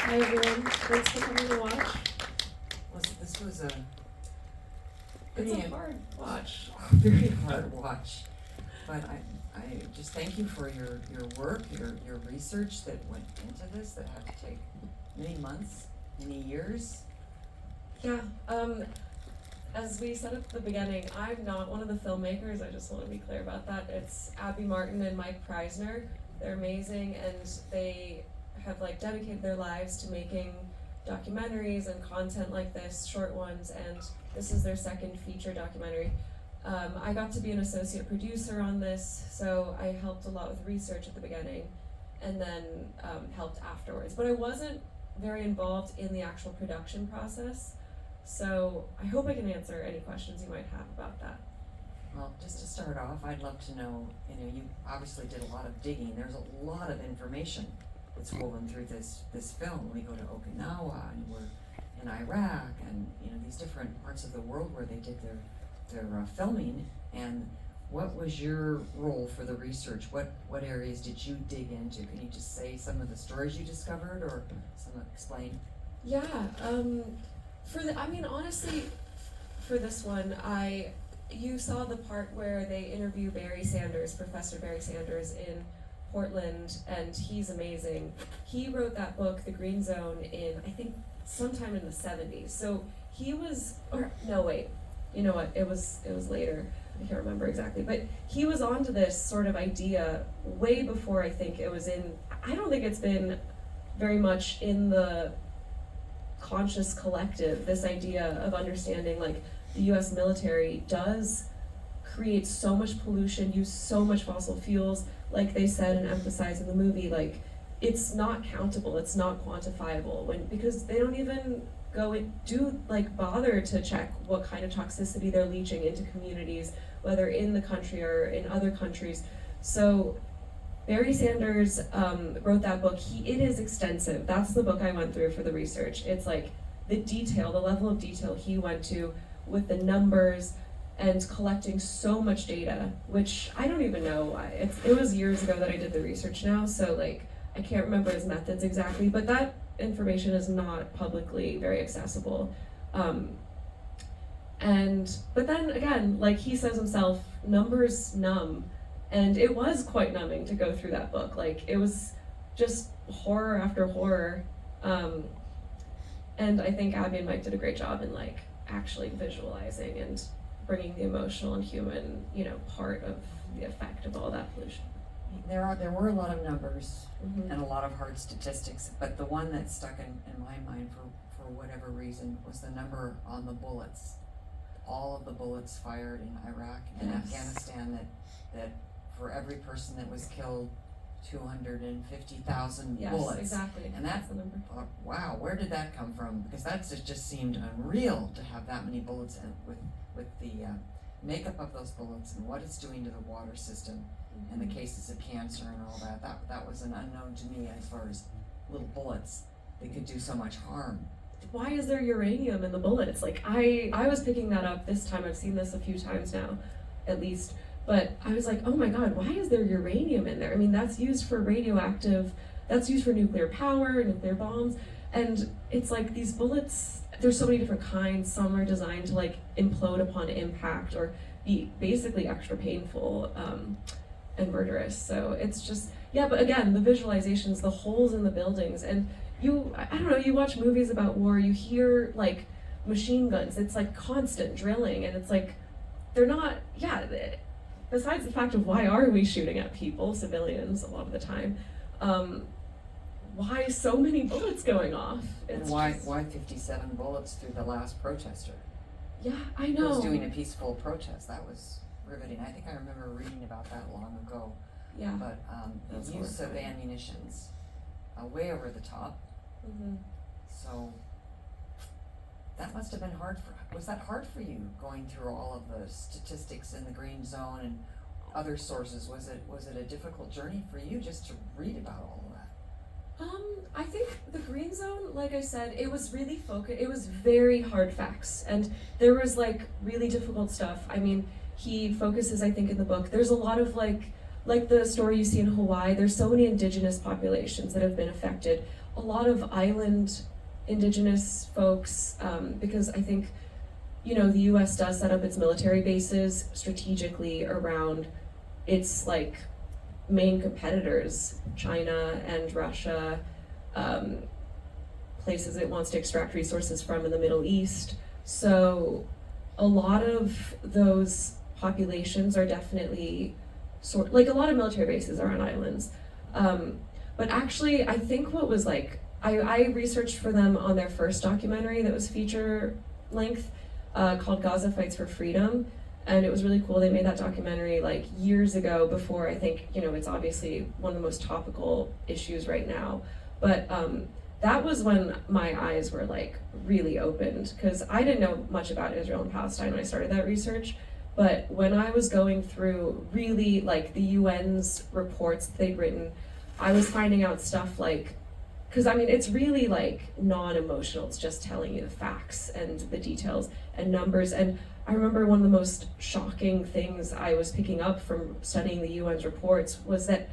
Hi everyone, thanks for coming to watch. This was a It's a hard watch. very hard watch, but I just thank you for your work, your research that went into this, that had to take many months, many years. Yeah, as we said at the beginning, I'm not one of the filmmakers, I just want to be clear about that. It's Abby Martin and Mike Prysner. They're amazing, and they have dedicated their lives to making documentaries and content like this, short ones, and this is their second feature documentary. I got to be an associate producer on this, so I helped a lot with research at the beginning, and then helped afterwards. But I wasn't very involved in the actual production process, so I hope I can answer any questions you might have about that. Well, just to start off, I'd love to know, you obviously did a lot of digging. There's a lot of information that's woven through this film. We go to Okinawa, and we're in Iraq, and these different parts of the world where they did their filming. And what was your role for the research? What areas did you dig into? Can you just say some of the stories you discovered, or explain? Yeah, honestly, for this one, you saw the part where they interview Barry Sanders, Professor Barry Sanders in Portland, and he's amazing. He wrote that book, The Green Zone, in, I think, sometime in the 70s. So he was, or no, wait, you know what, it was later. I can't remember exactly, but he was onto this sort of idea way before I think it was I don't think it's been very much in the conscious collective, this idea of understanding the US military does create so much pollution, use so much fossil fuels, like they said and emphasized in the movie, it's not countable, it's not quantifiable, because they don't even bother to check what kind of toxicity they're leaching into communities, whether in the country or in other countries. So Barry Sanders wrote that book. It is extensive. That's the book I went through for the research. It's the level of detail he went to with the numbers and collecting so much data, which I don't even know. It was years ago that I did the research now, so I can't remember his methods exactly, but that information is not publicly very accessible. But then again, he says himself, numbers numb, and it was quite numbing to go through that book. It was just horror after horror. And I think Abby and Mike did a great job in actually visualizing and bringing the emotional and human, part of the effect of all that pollution. There were a lot of numbers, Mm-hmm. and a lot of hard statistics, but the one that stuck in my mind for whatever reason was the number on the bullets. All of the bullets fired in Iraq and Yes. Afghanistan, that for every person that was killed, 250,000 Yes, bullets. exactly. And that's the number. Wow, where did that come from? Because that just seemed unreal to have that many bullets, and with the makeup of those bullets and what it's doing to the water system, and the cases of cancer and all that was an unknown to me as far as little bullets. They could do so much harm. Why is there uranium in the bullets? I was picking that up this time. I've seen this a few times now, at least. But I was like, oh my God, why is there uranium in there? I mean, that's used for nuclear power, nuclear bombs. And it's these bullets, there's so many different kinds. Some are designed to implode upon impact or be basically extra painful and murderous. So it's just, yeah, but again, the visualizations, the holes in the buildings, and I don't know, you watch movies about war, you hear machine guns, it's constant drilling, and it's they're not, besides the fact of why are we shooting at people, civilians a lot of the time, why so many bullets going off? And why 57 bullets through the last protester? Yeah, I know. Who was doing a peaceful protest. That was riveting. I think I remember reading about that long ago. Yeah. But the use of ammunitions way over the top. Mm-hmm. So that must have been hard was that hard for you, going through all of the statistics in the green zone and other sources? Was it a difficult journey for you just to read about all of that? I think the green zone, like I said, it was really focused. It was very hard facts, and there was really difficult stuff. I mean, he focuses, I think, in the book. There's a lot of like the story you see in Hawaii, there's so many indigenous populations that have been affected. A lot of island indigenous folks, because I think, you know, the US does set up its military bases strategically around its like main competitors, China and Russia, places it wants to extract resources from in the Middle East. So a lot of those populations are definitely like a lot of military bases are on islands. But actually, I think what was like, I researched for them on their first documentary that was feature length, called Gaza Fights for Freedom. And it was really cool. They made that documentary like years ago before, I think, you know, it's obviously one of the most topical issues right now. But that was when my eyes were like really opened, because I didn't know much about Israel and Palestine when I started that research. But when I was going through really like the UN's reports that they'd written, I was finding out stuff like, because I mean, it's really like non-emotional. It's just telling you the facts and the details and numbers. And I remember one of the most shocking things I was picking up from studying the UN's reports was that,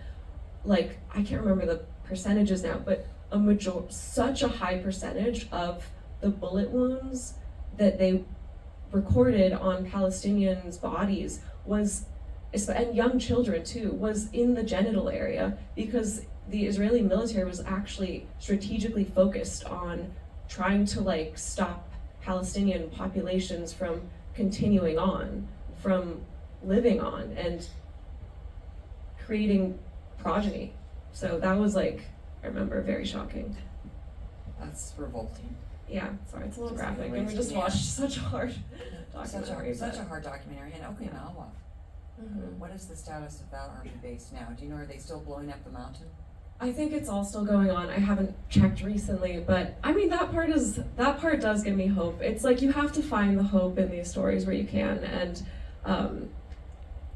like, I can't remember the percentages now, but such a high percentage of the bullet wounds that they recorded on Palestinians' bodies was, and young children too, was in the genital area, because the Israeli military was actually strategically focused on trying to like stop Palestinian populations from continuing on, from living on and creating progeny. So that was like, I remember, very shocking. That's revolting. Yeah, sorry, it's a little graphic, and we amazing. just Yeah. watched such a hard documentary. Such a hard documentary. And Okinawa, Mhm. what is the status of that army base now? Do you know, are they still blowing up the mountain? I think it's all still going on. I haven't checked recently, but I mean that part does give me hope. It's like you have to find the hope in these stories where you can, and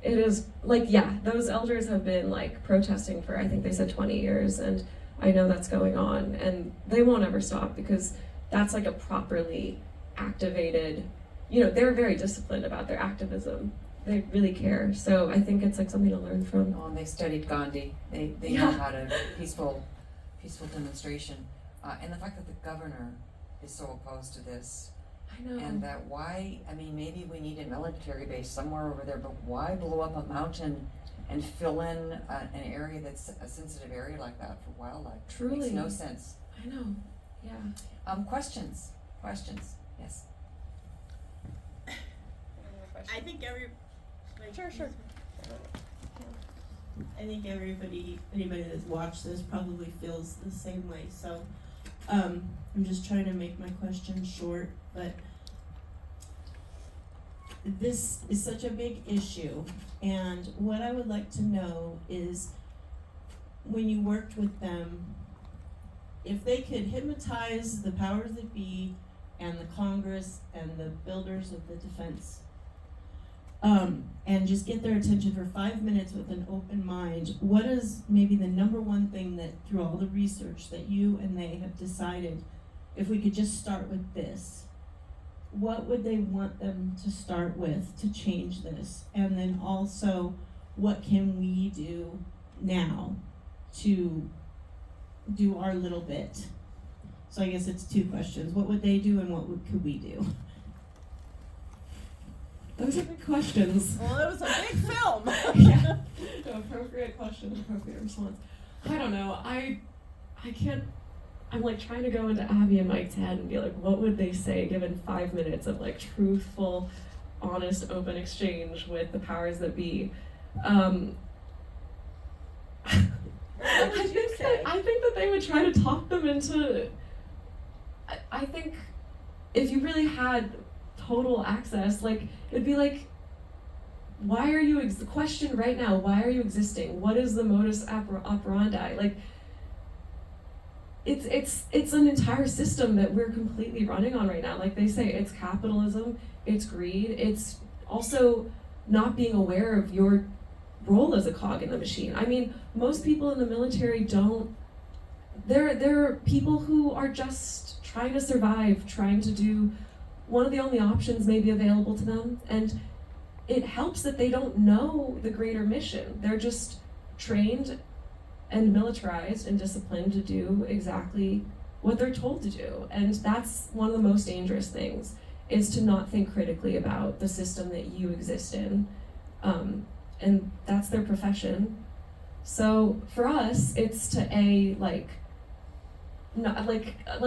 it is like, yeah, those elders have been like protesting for, I think they said 20 years, and I know that's going on, and they won't ever stop, because that's like a properly activated, you know, they're very disciplined about their activism. They really care. So I think it's like something to learn from. Oh, and they studied Gandhi. They Yeah. know how to peaceful demonstration. And the fact that the governor is so opposed to this, I know. and that why, I mean, maybe we need a military base somewhere over there, but why blow up a mountain and fill in an area that's a sensitive area like that for wildlife? Truly. Makes no sense. I know. Yeah. Questions? Yes. I think Sure. I think anybody that's watched this probably feels the same way. So, I'm just trying to make my question short, but this is such a big issue, and what I would like to know is, when you worked with them, if they could hypnotize the powers that be and the Congress and the builders of the defense, and just get their attention for 5 minutes with an open mind, what is maybe the number one thing that, through all the research that you and they have decided, if we could just start with this, what would they want them to start with to change this? And then also, what can we do now to do our little bit? So I guess it's two questions. What would they do, and could we do? Those are big questions. Well, it was a big film. Yeah. Appropriate question, appropriate response. I don't know. I can't. I'm like trying to go into Abby and Mike's head and be like, what would they say given 5 minutes of like truthful, honest, open exchange with the powers that be? What would you say? I think that they would try to talk them into. I think if you really had total access, like it'd be like, why are you the question right now, why are you existing? What is the modus operandi? Like it's an entire system that we're completely running on right now. Like they say, it's capitalism, it's greed, it's also not being aware of your role as a cog in the machine. I mean, most people in the military don't, they're people who are just trying to survive, trying to do one of the only options maybe available to them, and it helps that they don't know the greater mission. They're just trained and militarized and disciplined to do exactly what they're told to do. And that's one of the most dangerous things, is to not think critically about the system that you exist in. And that's their profession. So for us, it's to like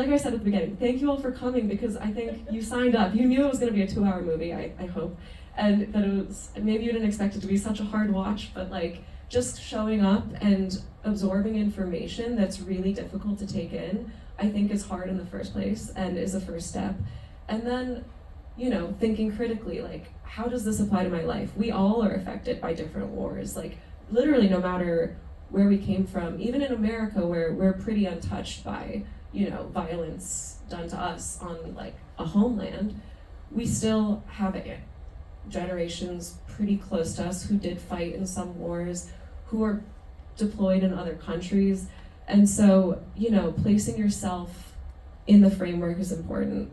I said at the beginning, thank you all for coming, because I think you signed up. You knew it was going to be a 2-hour movie, I hope. And that it was, maybe you didn't expect it to be such a hard watch, but like just showing up and absorbing information that's really difficult to take in, I think is hard in the first place and is a first step. And then, you know, thinking critically, like, how does this apply to my life? We all are affected by different wars, like literally no matter where we came from, even in America where we're pretty untouched by, you know, violence done to us on like a homeland, we still have generations pretty close to us who did fight in some wars, who are deployed in other countries. And so, you know, placing yourself in the framework is important,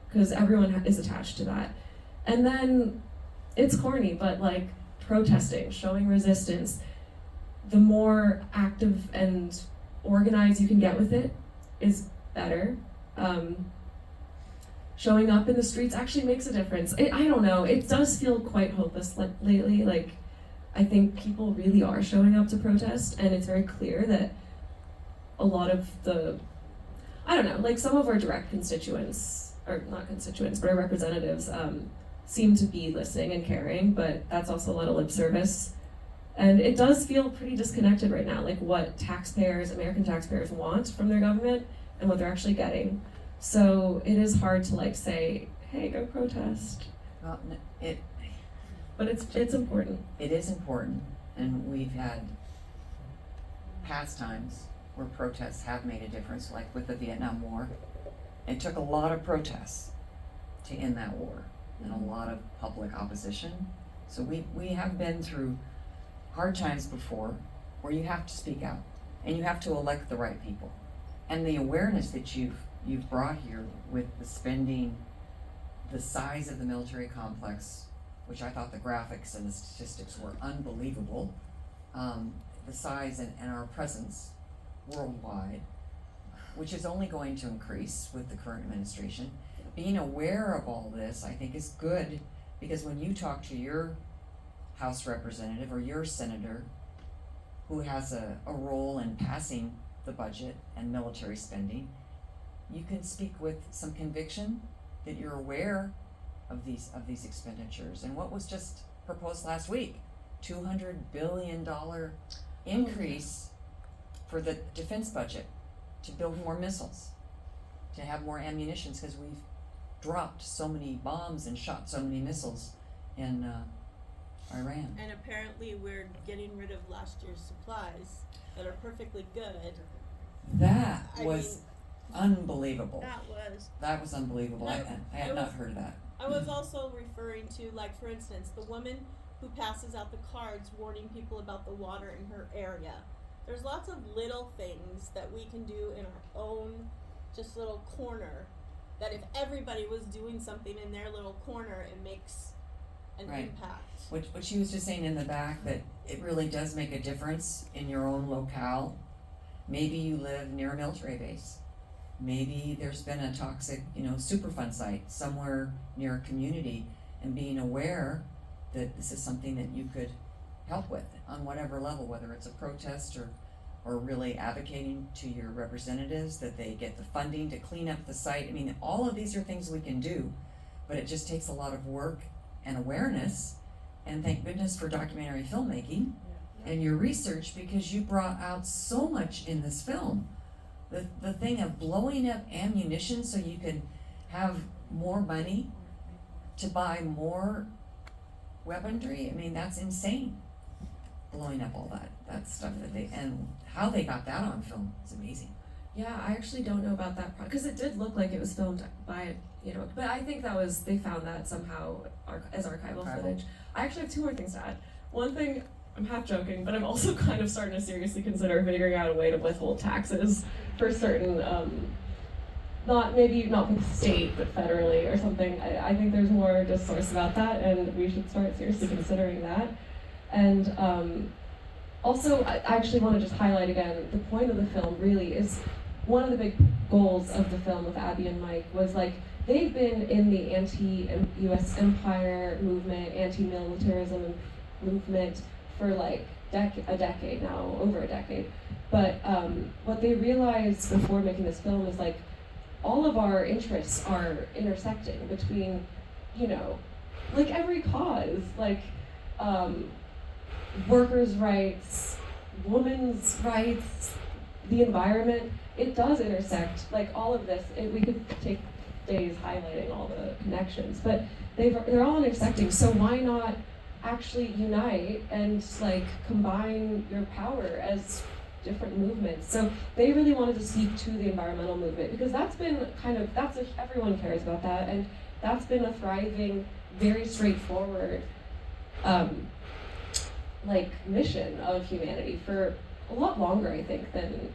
because everyone is attached to that. And then, it's corny, but like protesting, showing resistance, the more active and organized you can get with it is better. Showing up in the streets actually makes a difference. I don't know, it does feel quite hopeless lately. Like, I think people really are showing up to protest, and it's very clear that a lot of the, I don't know, like some of our direct constituents, or not constituents, but our representatives seem to be listening and caring, but that's also a lot of lip service. And it does feel pretty disconnected right now, like what taxpayers, American taxpayers, want from their government and what they're actually getting. So it is hard to like say, hey, go protest. Well, But it's important. it is important, and we've had past times where protests have made a difference, like with the Vietnam War. It took a lot of protests to end that war, and a lot of public opposition. So we have been through hard times before, where you have to speak out, and you have to elect the right people. And the awareness that you've brought here with the spending, the size of the military complex, which I thought the graphics and the statistics were unbelievable, the size and our presence worldwide, which is only going to increase with the current administration. Being aware of all this, I think, is good, because when you talk to your House representative or your senator who has a role in passing the budget and military spending, you can speak with some conviction that you're aware of these expenditures. And what was just proposed last week, $200 billion increase for the defense budget to build more missiles, to have more ammunitions, because we've dropped so many bombs and shot so many missiles in Iran. And apparently we're getting rid of last year's supplies that are perfectly good. That I was mean, unbelievable. That was unbelievable. I had it not was- heard of that. I was also referring to, like, for instance, the woman who passes out the cards warning people about the water in her area. There's lots of little things that we can do in our own just little corner, that if everybody was doing something in their little corner, it makes an Right. impact. What she was just saying in the back, that it really does make a difference in your own locale. Maybe you live near a military base. Maybe there's been a toxic, Superfund site somewhere near a community, and being aware that this is something that you could help with on whatever level, whether it's a protest or really advocating to your representatives that they get the funding to clean up the site. I mean, all of these are things we can do, but it just takes a lot of work and awareness. And thank goodness for documentary filmmaking and your research, because you brought out so much in this film. The thing of blowing up ammunition so you can have more money to buy more weaponry, I mean, that's insane. Blowing up all that stuff and how they got that on film is amazing. Yeah, I actually don't know about that because it did look like it was filmed by, but I think they found that somehow as archival footage. I actually have two more things to add. One thing, I'm half joking, but I'm also kind of starting to seriously consider figuring out a way to withhold taxes for certain, not for the state, but federally or something. I think there's more discourse about that, and we should start seriously considering that. And also, I actually want to just highlight again, the point of the film really is, one of the big goals of the film with Abby and Mike was like, they've been in the anti-US empire movement, anti-militarism movement for like a decade now, over a decade. But what they realized before making this film is like, all of our interests are intersecting between, you know, like every cause, like workers' rights, women's rights, the environment. It does intersect, like all of this. We could take days highlighting all the connections, but they're all intersecting. So why not actually unite and like combine your power as different movements? So they really wanted to speak to the environmental movement because that's been everyone cares about that, and that's been a thriving, very straightforward like mission of humanity for a lot longer, I think, than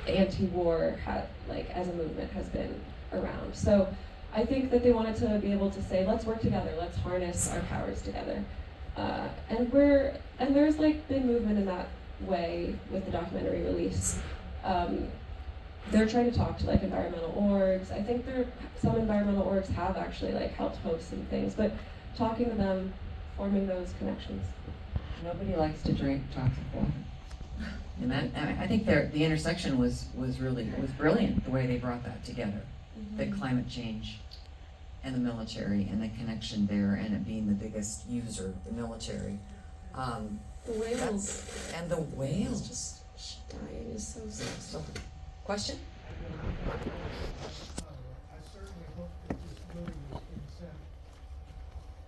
anti-war as a movement has been around. So I think that they wanted to be able to say, let's work together, let's harness our powers together. And there's like been movement in that way with the documentary release. They're trying to talk to like environmental orgs. I think some environmental orgs have actually like helped host some things, but talking to them, forming those connections. Nobody likes to drink toxic water. And I think the intersection was brilliant, the way they brought that together. The climate change and the military and the connection there, and it being the biggest user, the military. The whales. And the whales. Just dying is so sad. Question? I certainly hope that this movie is being sent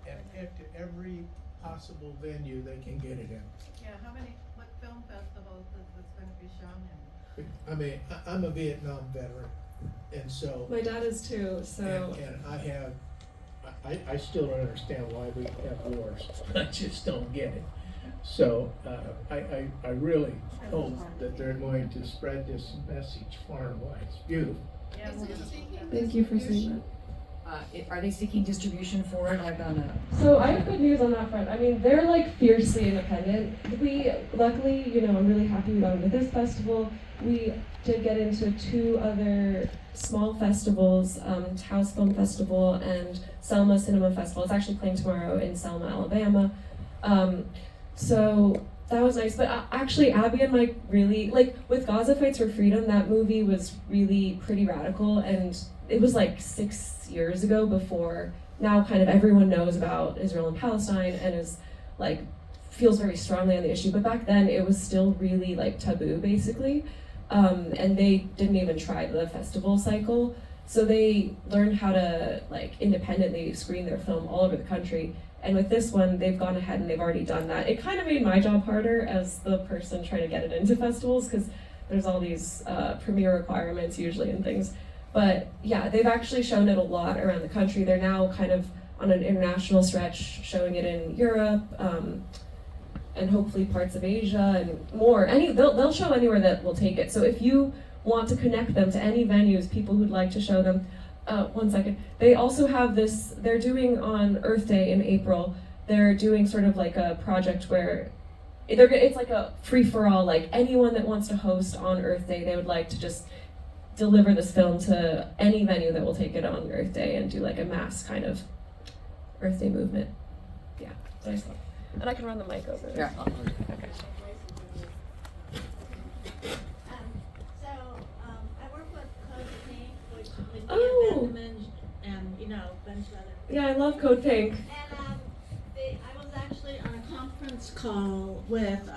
and picked to every possible venue they can get it in. Yeah, what film festivals is this going to be shown in? I mean, I'm a Vietnam veteran, and so. My dad is too, so. And I still don't understand why we have wars. I just don't get it. So I really hope that they're going to spread this message far and wide. It's beautiful. Yeah, Thank you for saying that. Are they seeking distribution for it? I've done that. So I have good news on that front. I mean, they're like fiercely independent. Luckily, you know, I'm really happy we got into this festival. We did get into 2 other small festivals, House Film Festival and Selma Cinema Festival. It's actually playing tomorrow in Selma, Alabama. So that was nice. But actually, Abby and Mike really, like with Gaza Fights for Freedom, that movie was really pretty radical, and it was like 6 years ago before now kind of everyone knows about Israel and Palestine and is like feels very strongly on the issue. But back then it was still really like taboo basically. And they didn't even try the festival cycle. So they learned how to like independently screen their film all over the country. And with this one, they've gone ahead and they've already done that. It kind of made my job harder as the person trying to get it into festivals because there's all these premiere requirements usually and things. But yeah, they've actually shown it a lot around the country. They're now kind of on an international stretch, showing it in Europe, and hopefully parts of Asia and more. They'll show anywhere that will take it. So if you want to connect them to any venues, people who'd like to show them, 1 second. They also have this, they're doing on Earth Day in April, they're doing sort of like a project where it's like a free-for-all, like anyone that wants to host on Earth Day, they would like to just deliver this film to any venue that will take it on Earth Day and do like a mass kind of Earth Day movement. Yeah, nice. And I can run the mic over there. Yeah. Okay. I work with Code Pink, which would be Oh. a Benjamin and, Ben Schroeder. Yeah, I love Code Pink. And I was actually on a conference call with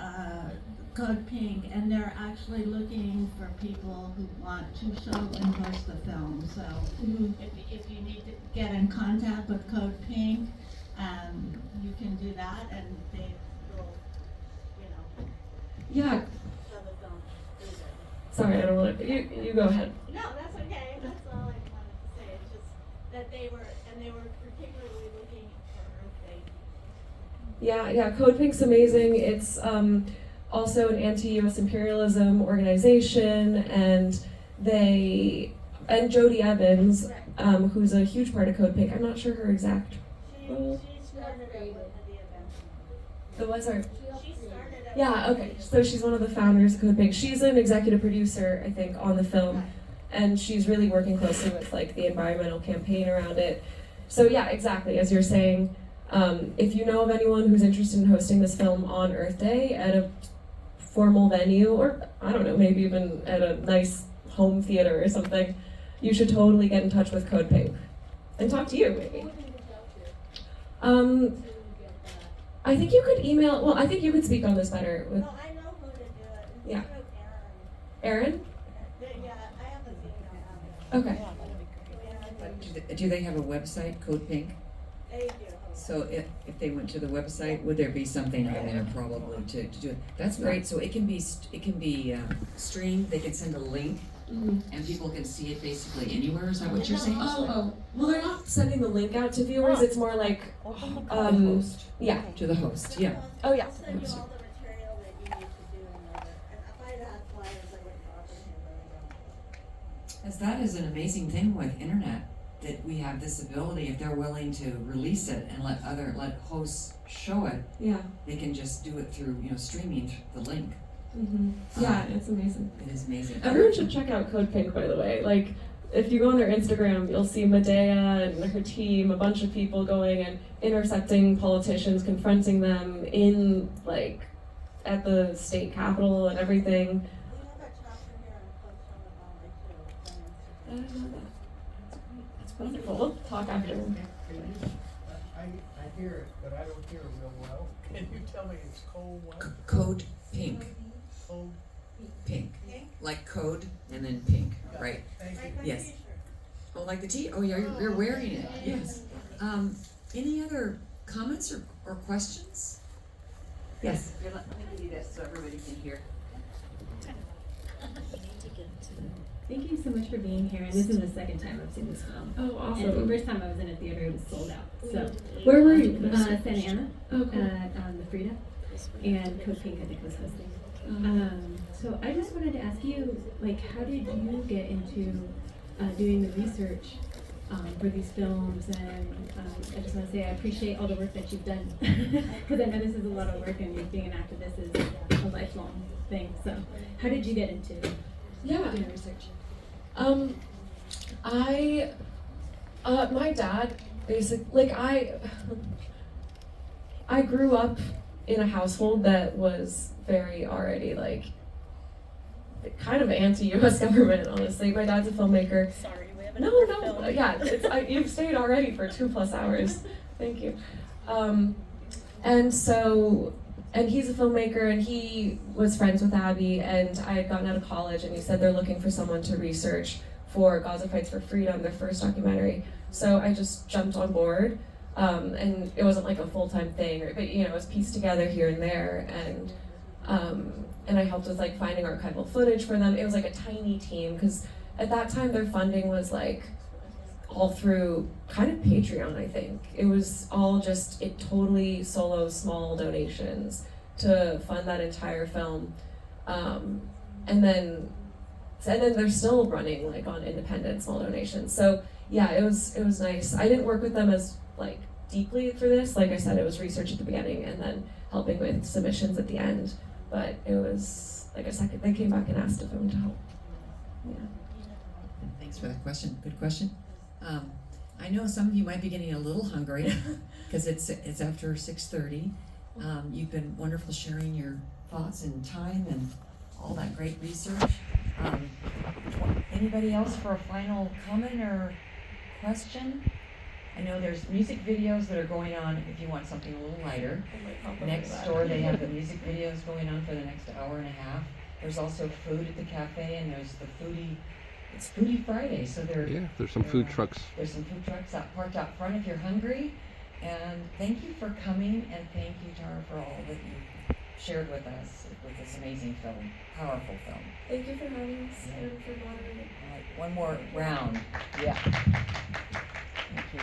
Code Pink, and they're actually looking for people who want to show and host the film. So if you need to get in contact with Code Pink, you can do that, and they will, Yeah, show the film through there. sorry, I don't want to, you go ahead. No, that's okay. That's all I wanted to say. It's just that they were particularly looking for Earth Day. Yeah, Code Pink's amazing. It's also an anti-US imperialism organization, and Jodie Evans, who's a huge part of Code Pink. I'm not sure her exact role. She started it with the event. The what, sorry? She started Yeah, okay. So she's one of the founders of CodePink. She's an executive producer, I think, on the film, and she's really working closely with like the environmental campaign around it. So yeah, exactly, as you're saying, if you know of anyone who's interested in hosting this film on Earth Day at a formal venue, or I don't know, maybe even at a nice home theater or something, you should totally get in touch with CodePink and talk to you, maybe. I think you could email, well, I think you could speak on this better with Well, I know who to do it. It's Yeah. through Aaron. Yeah, I have a email. Okay. But do they have a website, CodePink? They do. So if they went to the website, would there be something on there probably to do it? That's great. So it can be streamed. They can send a link, and people can see it basically anywhere. Is that what you're saying? Oh. Well, they're not sending the link out to viewers. It's more like, The host. yeah. To the host. Yeah. Oh, yeah. I'll send you all the material that you need to do in order. And if I had flyers, I would probably hand them. As that is an amazing thing with internet, that we have this ability, if they're willing to release it and let hosts show it, Yeah. they can just do it through, streaming the link. Yeah, it's amazing. It is amazing. Everyone should check out CodePink, by the way. Like, if you go on their Instagram, you'll see Medea and her team, a bunch of people going and intersecting politicians, confronting them in, like, at the state capitol and everything. We have a chapter here and post on the Valley too. I didn't know that. That's wonderful. We'll talk after. I hear it, but I don't hear it real well. Can you tell me it's cold what? Code Pink. Cold? Pink. Like code and then pink, right? Thank you. Like my Yes. t-shirt. Oh, like the tea? Oh, yeah, you're wearing it. Yes. Any other comments or questions? Yes. Here, let me do this so everybody can hear. Thank you so much for being here, and this is the second time I've seen this film. Oh, And the awesome. first time I was in a theater, it was sold out. So, Where were you? Santa Ana, Oh, cool. on the Frida, and Code Pink, I think, was hosting. So I just wanted to ask you, like, how did you get into doing the research for these films? And I just want to say I appreciate all the work that you've done, because I know this is a lot of work, and being an activist is a lifelong thing. So, how did you get into Yeah. doing research? My dad basically, I grew up in a household that was very already like kind of anti-U.S. government, honestly. My dad's a filmmaker. Sorry, we have No, another no, film. yeah, you've stayed already for 2+ hours. Thank you. And he's a filmmaker, and he was friends with Abby, and I had gotten out of college, and he said they're looking for someone to research for Gaza Fights for Freedom, their first documentary. So I just jumped on board, and it wasn't like a full-time thing, but it was pieced together here and there, and I helped with like finding archival footage for them. It was like a tiny team, because at that time their funding was like all through kind of Patreon, I think. It was all just totally solo small donations to fund that entire film. And then they're still running like on independent small donations. So yeah, it was nice. I didn't work with them as like deeply for this. Like I said, it was research at the beginning and then helping with submissions at the end. But it was like a second, they came back and asked if I wanted to help. Yeah. Thanks for that question. Good question. I know some of you might be getting a little hungry because it's after 6:30. You've been wonderful sharing your thoughts and time and all that great research. Anybody else for a final comment or question? I know there's music videos that are going on if you want something a little lighter. Next door they have the music videos going on for the next hour and a half. There's also food at the cafe, and there's the Foodie. It's Foodie Friday, so there's some food trucks. There's some food trucks parked out front if you're hungry. And thank you for coming, and thank you, Tara, for all that you shared with us with this amazing film, powerful film. Thank you for having us and for moderating. All right, one more round. Yeah. Thank you.